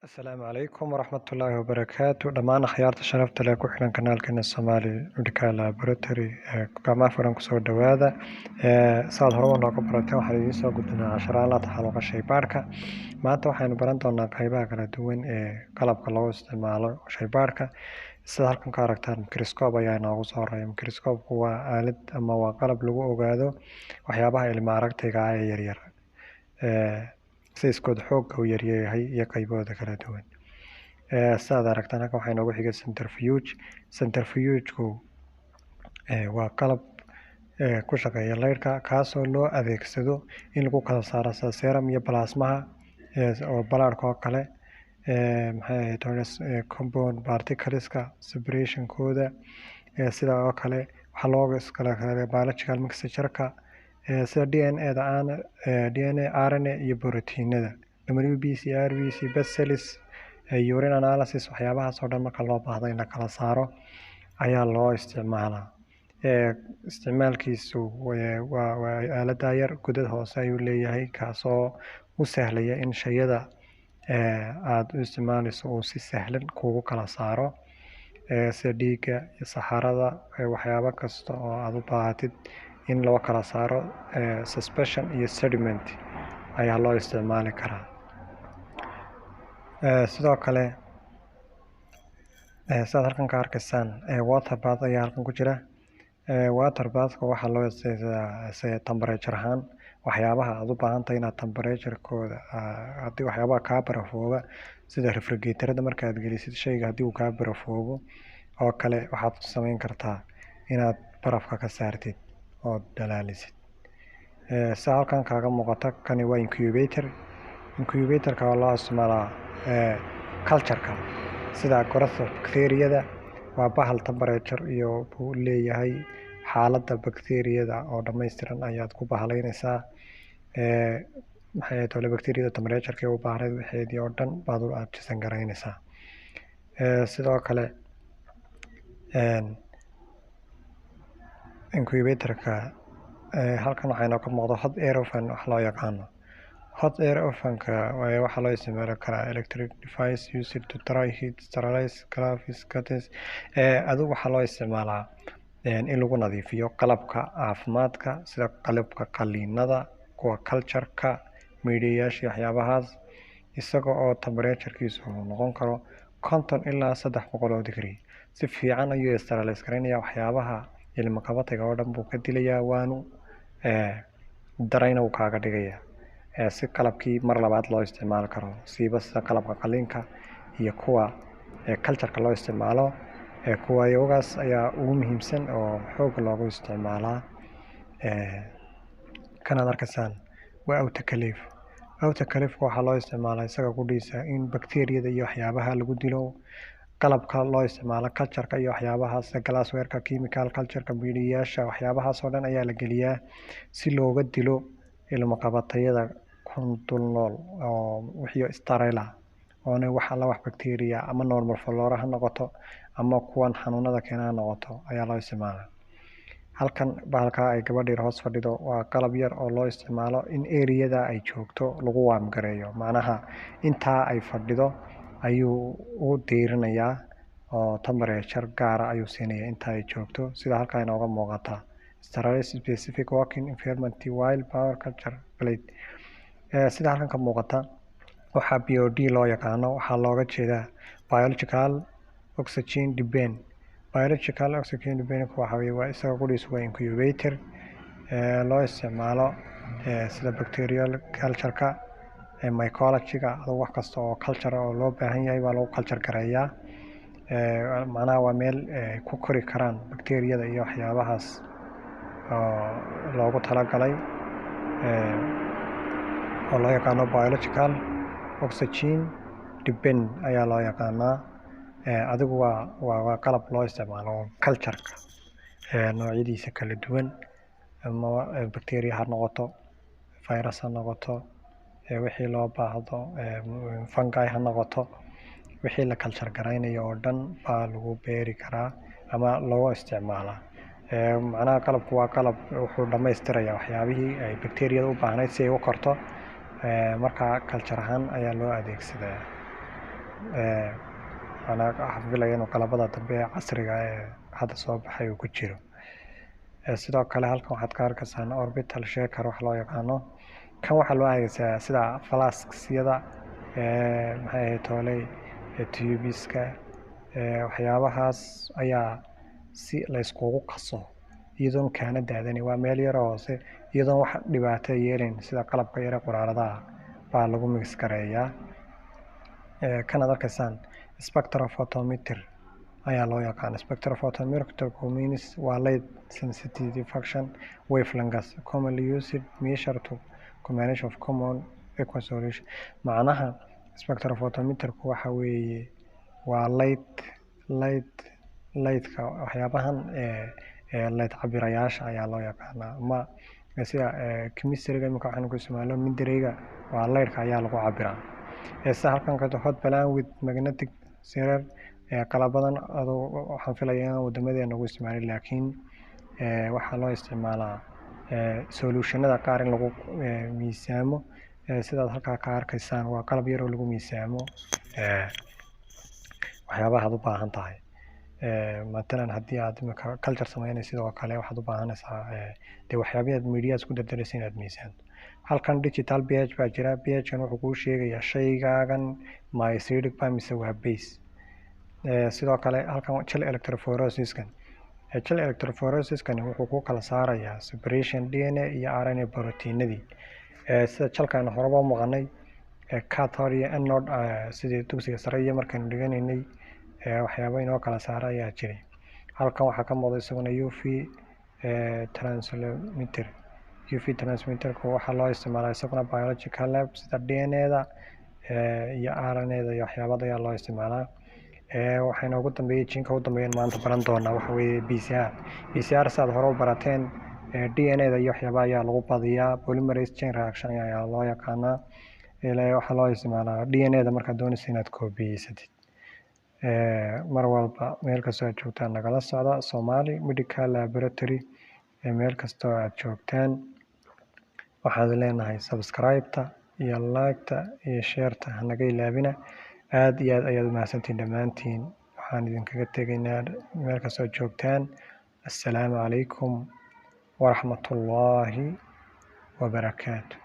Asalaamu calaykum waraxmatullaahi wabarakaatu dhammaan akhyaarta sharafta leh ku xiran kanaalkeena Somali Medical Laboratory gacmaha furan kusoo dhawaada saad hore nooga barateen waxaan idiin soo gudbinaa casharaan la taxalluqa shaybaarka maanta waxaynu baran doonaa qaybaha kala duwan ee qalabka loo isticmaalo shaybaarka sida halkan ka aragtaan microscope ayaa inoogu soo horeeya microscope waa aalad ama waa qalab lagu ogaado waxyaabaha ilma aragtayga ah ee yaryar sayskooda xoogga uu yaryahay iyo qaybahooda kala duwan sidaad aragtaan halkan waxaa inoogu xigay centrifuge-ku waa qalab ku shaqeeya leyrhka kaasoo loo adeegsado in lagu kala saaro serum iyo plasmaha oo balaarhka oo kale compound particleska separationkooda sida oo kale waxaa looga iskala biological mixture-ka sida DNA RNA iyo borotiinada WBC RBC Bacillus urine analysis waxyaabahaas oo dhan marka loo baahdo in la kala saaro ayaa loo isticmaalaa isticmaalkiisu waa aalada yar godad hoose ayuu leeyahay kaasoo u sahlaya in shayada aad u isticmaalayso uu si sahlan kugu kala saaro sida dhiigga iyo saxarada waxyaabo kasta oo aad u baahatid in loo kala saaro suspension iyo sediment ayaa loo isticmaali karaa sidoo kale sidaad halkan ka arkaysaan water bath ayaa halkan ku jira water bathka waxaa loo isticmaalaa temperature ahaan waxyaabaha aad u baahan tahay inaad temperature-kooda haddii waxyaabaha kaa barafooba sida refrigerator-da markaad gelisid shayga haddii uu kaa barafoobo oo kale waxaad samayn kartaa inaad barafka ka saartid oo dhalaalisid sida halkan kaaga muuqata kani waa incubator-ka oo loo isticmaalaa culture-ka sida growth bacteria-da waa bahal temperature iyo buu leeyahay xaaladda bacteria-da oo dhammaystiran ayaad ku bahalaynaysaa maxay tahay bacteria-da temperature-ka u baahnayd waxeedii oo dhan baad u adjustan garaynaysaa sidoo kale incubator-ka halkan waxaa inoo ka muuqda hot air oven wax loo yaqaano hot air oven-ka waxaa loo isticmaali karaa electric device used to dry heat sterilize gloves cutters adigu waxaa loo isticmaalaa in lagu nadiifiyo qalabka caafimaadka sida qalabka qaliinada kuwa culture-ka meediyayaasha waxyaabahaas isaga oo temperature-kiisu noqon karo 50 ilaa 300 degree si fiican ayuu sterilize garaynayaa waxyaabaha ilma qabatayga oo dhan buu ka dilayaa waanu darayna uu kaaga dhigayaa si qalabkii mar labaad loo isticmaali karo siiba sida qalabka qaliinka iyo kuwa culture-ka loo isticmaalo kuwa iyagogaas ayaa ugu muhiimsan oo xoog loogu isticmaalaa kanaad arkaysaan waa autoclave waxaa loo isticmaalaa isaga gudhiisa in bacteria-da iyo waxyaabaha lagu dilo qalabka loo isticmaalo culture-ka iyo waxyaabahaas glassware-ka chemical culture-ka meediyayaasha waxyaabahaas oo dhan ayaa la geliyaa si looga dilo ilma qabatayada ku dul nool oo wixii sterile ah oona wax alla wax bacteria ama normal flora ha noqoto ama kuwan xanuunada keena ha noqoto ayaa loo isticmaalaa halkan bahalka ay gabadha hoos fadhido waa qalab yar oo loo isticmaalo in area-da ay joogto lagu waamgareeyo macnaha intaa ay fadhido ayuu u diirinayaa oo temperature gaara ayuu siinayaa inta ay joogto sida halkaa inooga muuqata sterilized specific working environment while power culture plate sida halkan ka muuqata waxaa BOD loo yaqaano waxaa looga jeedaa biological oxygen dependent waxa weeye waa isaga qudhiisu waa incubator loo isticmaalo sida bacterial culture-ka mycology-ga adoo wax kasta oo culture oo loo baahan yahay waa lagu culture gareeyaa macnaha waa meel ku kori karaan bacteria-da iyo waxyaabahaas oo loogu talagalay oo loo yaqaano biological oxygen dependent ayaa loo yaqaanaa adigu waa qalab loo isticmaalo culture-ka noocyadiisa kala duwan ama bacteria ha noqoto virus ha noqoto wixii loo baahdo fungi ha noqoto wixii la culture garaynayo oo dhan baa lagu beeri karaa ama loo isticmaalaa macnaha qalabku waa qalab wuxuu dhammaystirayaa waxyaabihii ay bacteria-da u baahnayd si ay u korto marka culture ahaan ayaa loo adeegsadaa أنا xafilayo inuu qalabada dambe ee casriga ee hadda soo baxay uu ku jiro. Sidoo kale halkan waxaad ka arkaysaan orbital shaker wax loo yaqaano. Kan waxaa loo adeegsadaa sida flasks-yada maxay ahayd tooley tubiska waxyaabahaas ayaa si la iskugu qaso iyadoon kaana daadani. Waa meel yar oo hoose iyadoon wax dhibaato yeelin sida qalabka yar ee quraaradaha baa lagu mix gareeyaa. Kan aad arkaysaan spectrophotometer ayaa loo yaqaan. Spectrophotometer means waa light sensitivity function wavelengths commonly used measure to combination of common equal solution. Macnaha spectrophotometer waxa weeye waa lightka waxyaabahan light cabirayaasha ayaa loo yaqaanaa. Ma sida chemistry-ga imika waxaan ku isticmaalo midreyga waa lightka ayaa lagu cabiraa. Sida halkan ka hot balloon with magnetic circular qalabadan waxaan filayaa in wadamadeena ugu isticmaalin laakiin waxaa loo isticmaalaa solutionada qaar in lagu miisaamo sidaad halkaa ka arkaysaan waa qalab yar oo lagu miisaamo waxyaabaha aad u baahan tahay. Matalan haddii aad imika culture sameynaysid sidoo kale waxaad u baahanaysaa dee waxyaabaha aad media isku dardaraysid inaad miisaanto. Halkan digital pH baa jira. pH-kan wuxuu kuu sheegayaa shaygaagan ma acidic ba mise waa base. Sidoo kale halkan gel electrophoresis-kan electrophoresis-kan wuxuu ku kala saarayaa separation DNA iyo RNA proteinadii. Sida jalkan horeba u maqanay cathode iyo anode sidii dugsiga sare iyo markaan dhiganaynay waxyaabo inoo kala saara ayaa jiray. Halkan waxaa ka muuqda isaguna UV transmitter. UV transmitterku waxaa loo isticmaalaa isaguna biological lab sida DNA-da iyo RNA-da iyo waxyaabada ayaa loo isticmaalaa. Waxayna ugu dambeeyay jinka ugu dambeeyay maanta baran doonaa waxa weeye PCR saad hore u barateen DNA-da iyo waxyaabaha ayaa lagu badiyaa polymerase chain reaction ayaa loo yaqaanaa. Waxaa loo isticmaalaa DNA-da markaad doonaysid inaad koobiyeysatid. Mar walba meel kastoo aad joogtaan nagala socda Somali Medical Laboratory meel kastoo aad joogtaan waxaad leenahay subscribe-ta iyo like-ta iyo share-ta hanaga ilaabina. aad iyo aad ayaad u mahadsantihiin dhammaantiin. Waxaan idinkaga tegaynaa meel kastoo joogtaan. Assalaamu calaykum waraxmatullaahi wabarakaatu.